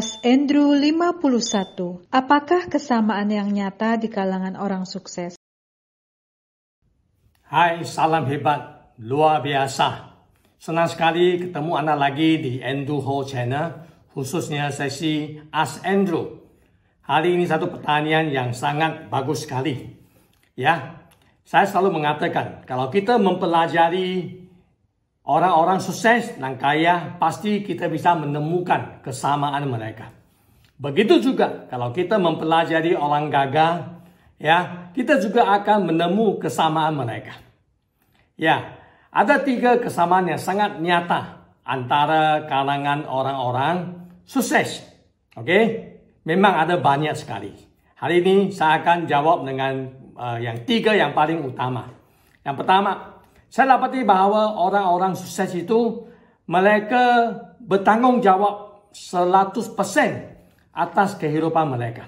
As Andrew 51, apakah kesamaan yang nyata di kalangan orang sukses? Hai, salam hebat, luar biasa. Senang sekali ketemu Anda lagi di Andrew Ho Channel, khususnya sesi As Andrew. Hari ini satu pertanyaan yang sangat bagus sekali. Ya, saya selalu mengatakan, kalau kita mempelajari orang-orang sukses dan kaya, pasti kita bisa menemukan kesamaan mereka. Begitu juga kalau kita mempelajari orang gagal, ya, kita juga akan menemukan kesamaan mereka. Ya, ada 3 kesamaan yang sangat nyata antara kalangan orang-orang sukses. Oke, memang ada banyak sekali. Hari ini saya akan jawab dengan yang 3 yang paling utama. Yang pertama, saya dapati bahawa orang-orang sukses itu mereka bertanggung jawab 100% atas kehidupan mereka.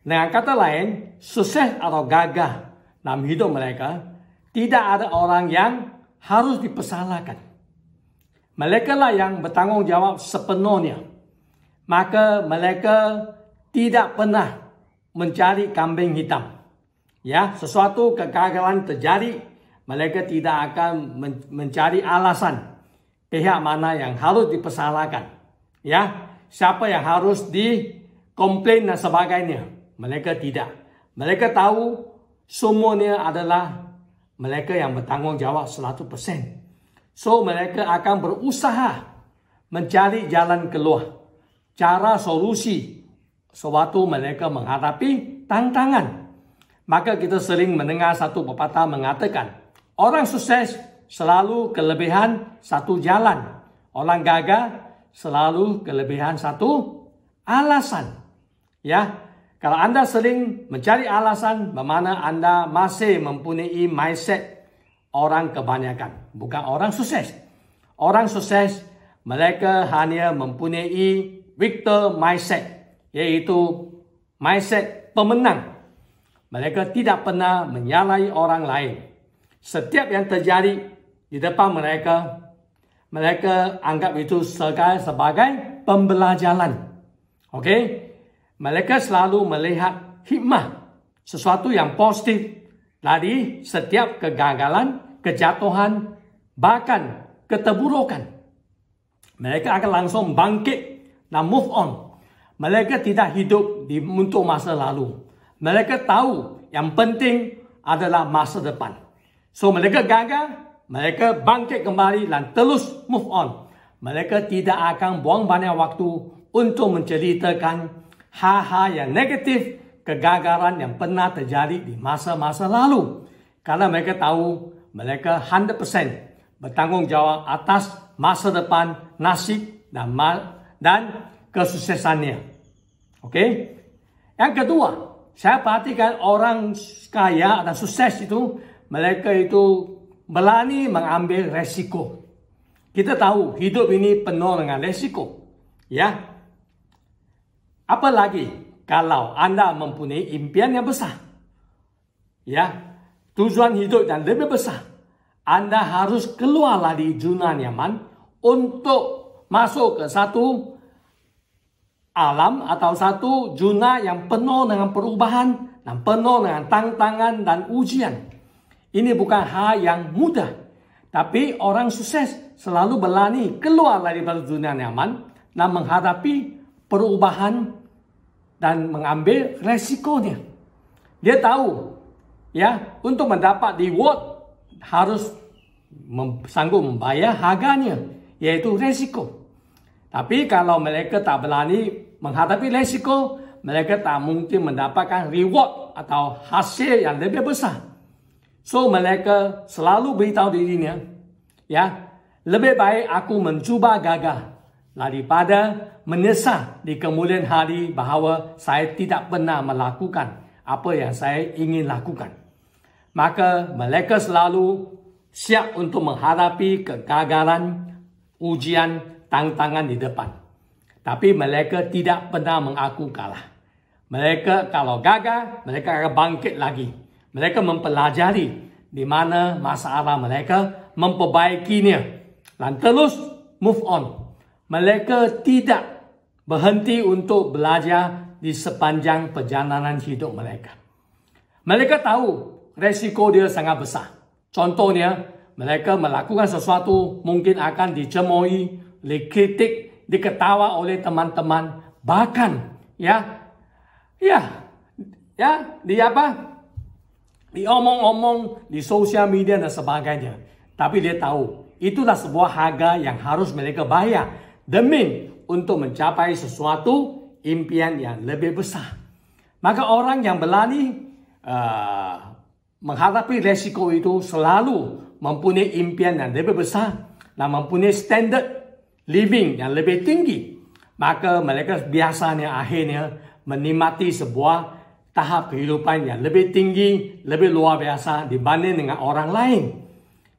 Dengan kata lain, sukses atau gagal dalam hidup mereka, tidak ada orang yang harus dipersalahkan. Mereka lah yang bertanggung jawab sepenuhnya. Maka mereka tidak pernah mencari kambing hitam. Ya, sesuatu kegagalan terjadi, mereka tidak akan mencari alasan pihak mana yang harus dipersalahkan. Ya, siapa yang harus dikomplain dan sebagainya. Mereka tidak. Mereka tahu semuanya adalah mereka yang bertanggung jawab 100%. So, mereka akan berusaha mencari jalan keluar. Cara solusi sewaktu mereka menghadapi tantangan. Maka kita sering mendengar satu pepatah mengatakan, orang sukses selalu kelebihan satu jalan. Orang gagal selalu kelebihan satu alasan. Ya, kalau Anda sering mencari alasan, bermakna Anda masih mempunyai mindset orang kebanyakan, bukan orang sukses. Orang sukses, mereka hanya mempunyai victor mindset, yaitu mindset pemenang. Mereka tidak pernah menyalahi orang lain. Setiap yang terjadi di depan mereka, mereka anggap itu sebagai pembelajaran. Okey? Mereka selalu melihat hikmah, sesuatu yang positif dari setiap kegagalan, kejatuhan, bahkan keterburukan. Mereka akan langsung bangkit dan move on. Mereka tidak hidup untuk masa lalu. Mereka tahu yang penting adalah masa depan. So, mereka gagal, mereka bangkit kembali dan terus move on. Mereka tidak akan buang banyak waktu untuk menceritakan hal-hal yang negatif, kegagalan yang pernah terjadi di masa-masa lalu. Karena mereka tahu mereka 100% bertanggung jawab atas masa depan, nasib dan kesuksesannya. Okey? Yang kedua, saya perhatikan orang kaya dan sukses itu, mereka itu berani mengambil resiko. Kita tahu hidup ini penuh dengan resiko. Ya. Apalagi kalau Anda mempunyai impian yang besar. Ya. Tujuan hidup yang lebih besar. Anda harus keluar dari zona nyaman untuk masuk ke satu alam atau satu zona yang penuh dengan perubahan dan penuh dengan tantangan dan ujian. Ini bukan hal yang mudah. Tapi orang sukses selalu berani keluar dari zona nyaman dan menghadapi perubahan dan mengambil resikonya. Dia tahu, ya, untuk mendapat reward harus sanggup membayar harganya, yaitu resiko. Tapi kalau mereka tak berani menghadapi resiko, mereka tak mungkin mendapatkan reward atau hasil yang lebih besar. So, mereka selalu beritahu dirinya, ya, lebih baik aku mencuba gagal daripada menyesal di kemudian hari bahawa saya tidak pernah melakukan apa yang saya ingin lakukan. Maka mereka selalu siap untuk menghadapi kegagalan, ujian, tantangan di depan. Tapi mereka tidak pernah mengaku kalah. Mereka kalau gagal, mereka akan bangkit lagi. Mereka mempelajari di mana masalah mereka, memperbaikinya dan terus move on. Mereka tidak berhenti untuk belajar di sepanjang perjalanan hidup mereka. Mereka tahu resiko dia sangat besar. Contohnya, mereka melakukan sesuatu mungkin akan dicemoohi, dikritik, diketawa oleh teman-teman, bahkan diomong-omong di sosial media dan sebagainya. Tapi dia tahu itulah sebuah harga yang harus mereka bayar demi untuk mencapai sesuatu impian yang lebih besar. Maka orang yang berani menghadapi resiko itu selalu mempunyai impian yang lebih besar dan mempunyai standard living yang lebih tinggi. Maka mereka biasanya akhirnya menikmati sebuah tahap kehidupan yang lebih tinggi, lebih luar biasa dibanding dengan orang lain.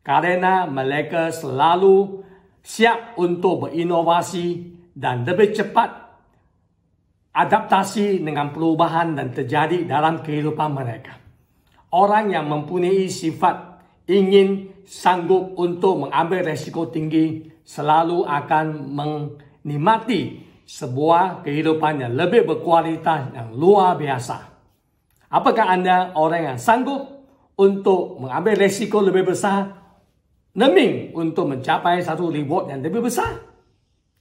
Karena mereka selalu siap untuk berinovasi dan lebih cepat adaptasi dengan perubahan dan terjadi dalam kehidupan mereka. Orang yang mempunyai sifat ingin sanggup untuk mengambil resiko tinggi selalu akan menikmati sebuah kehidupan yang lebih berkualitas yang luar biasa. Apakah Anda orang yang sanggup untuk mengambil resiko lebih besar demi untuk mencapai satu reward yang lebih besar?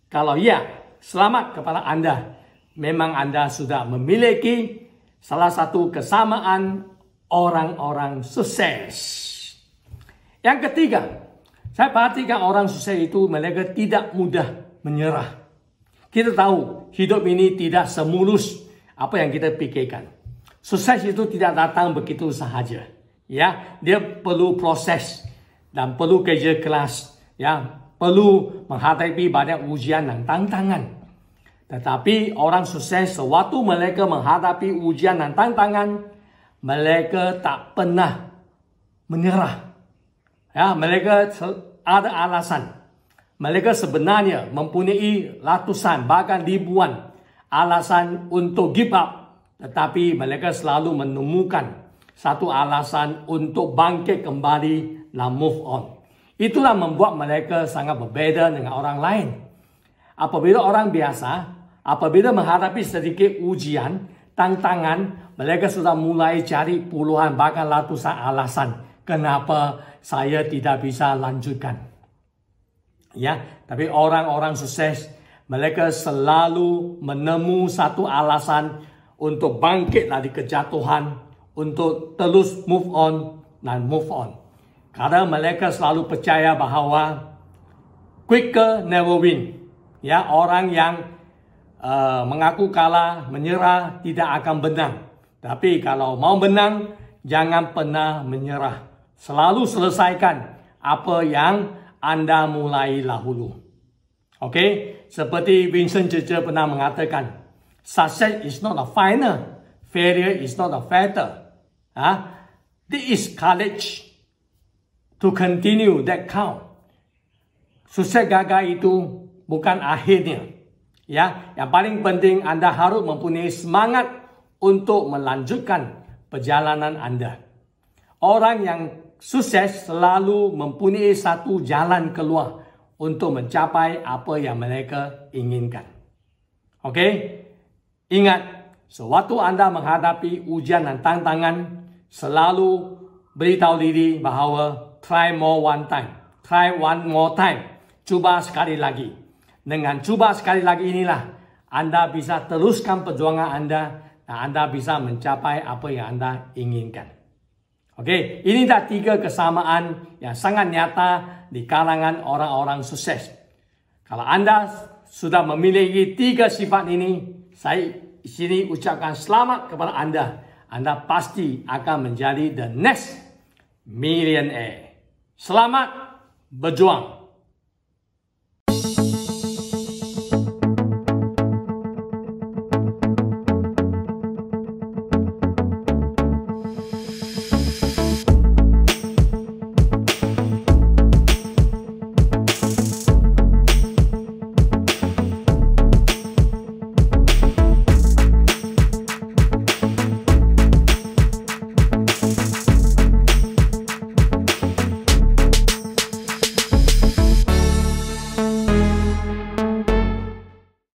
Kalau ya, selamat kepada Anda. Memang Anda sudah memiliki salah satu kesamaan orang-orang sukses. Yang ketiga, saya perhatikan orang sukses itu mereka tidak mudah menyerah. Kita tahu hidup ini tidak semulus apa yang kita pikirkan. Sukses itu tidak datang begitu sahaja. Ya, dia perlu proses dan perlu kerja keras. Ya, perlu menghadapi banyak ujian dan tantangan. Tetapi orang sukses sewaktu mereka menghadapi ujian dan tantangan, mereka tak pernah menyerah. Ya, mereka ada alasan. Mereka sebenarnya mempunyai ratusan bahkan ribuan alasan untuk give up. Tetapi mereka selalu menemukan satu alasan untuk bangkit kembali dan move on. Itulah membuat mereka sangat berbeza dengan orang lain. Apabila orang biasa, apabila menghadapi sedikit ujian, tantangan, mereka sudah mulai cari puluhan bahkan ratusan alasan kenapa saya tidak bisa lanjutkan. Ya, tapi orang-orang sukses, mereka selalu menemukan satu alasan untuk bangkit dari kejatuhan, untuk terus move on dan move on. Karena mereka selalu percaya bahawa quicker never win. Ya, orang yang mengaku kalah, menyerah tidak akan menang. Tapi kalau mau menang, jangan pernah menyerah. Selalu selesaikan apa yang Anda mulai dahulu. Okay? Seperti Winston Churchill pernah mengatakan, success is not a final, failure is not a fatal. This is courage to continue that count. Sukses gagal itu bukan akhirnya. Ya, yang paling penting Anda harus mempunyai semangat untuk melanjutkan perjalanan Anda. Orang yang sukses selalu mempunyai satu jalan keluar untuk mencapai apa yang mereka inginkan. Okey? Ingat, sewaktu Anda menghadapi ujian dan tantangan, selalu beritahu diri bahawa try more one time. Try one more time. Cuba sekali lagi. Dengan cuba sekali lagi inilah Anda bisa teruskan perjuangan Anda dan Anda bisa mencapai apa yang Anda inginkan. Okey, ini dah 3 kesamaan yang sangat nyata di kalangan orang-orang sukses. Kalau Anda sudah memiliki 3 sifat ini, saya di sini ucapkan selamat kepada Anda. Anda pasti akan menjadi the next millionaire. Selamat berjuang.